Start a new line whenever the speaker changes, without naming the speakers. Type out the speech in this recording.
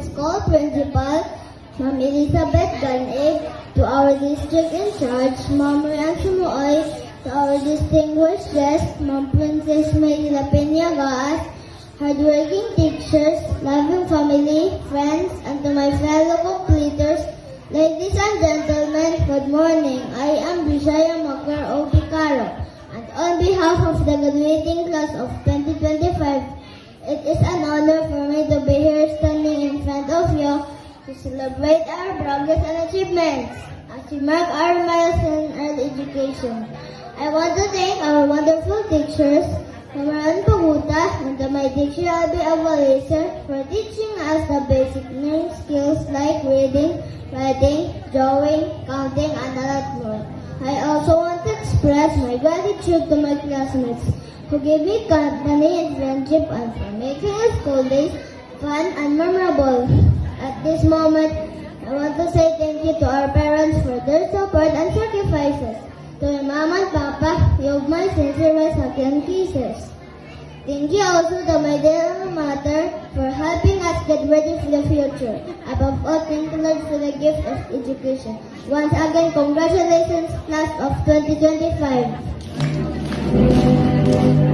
school principal, Ma'am Elizabeth Ganig, to our district in charge, Ma'am Rian Sumuoy, to our distinguished guest, Ma'am Princess May Lapenia Gaas, hardworking teachers, loving family, friends, and to my fellow completers, ladies and gentlemen, good morning. I am Bishaya Makar Opicaro, and on behalf of the graduating class of 2025, it is an honor for me to be here standing in front of you to celebrate our progress and achievements as we mark our milestone in early education. I want to thank our wonderful teachers, Cameron Paguta and my teacher Albi Avalaser for teaching us the basic learning skills like reading, writing, drawing, counting, and a lot more. I also want to express my gratitude to my classmates who gave me company and friendship and for making our school days fun and memorable. At this moment, I want to say thank you to our parents for their support and sacrifices. To my mom and papa, you have my sincere and kisses. Thank you also to my dear alma mater for helping us get ready for the future. Above all, thank you Lord for the gift of education. Once again, congratulations class of 2025.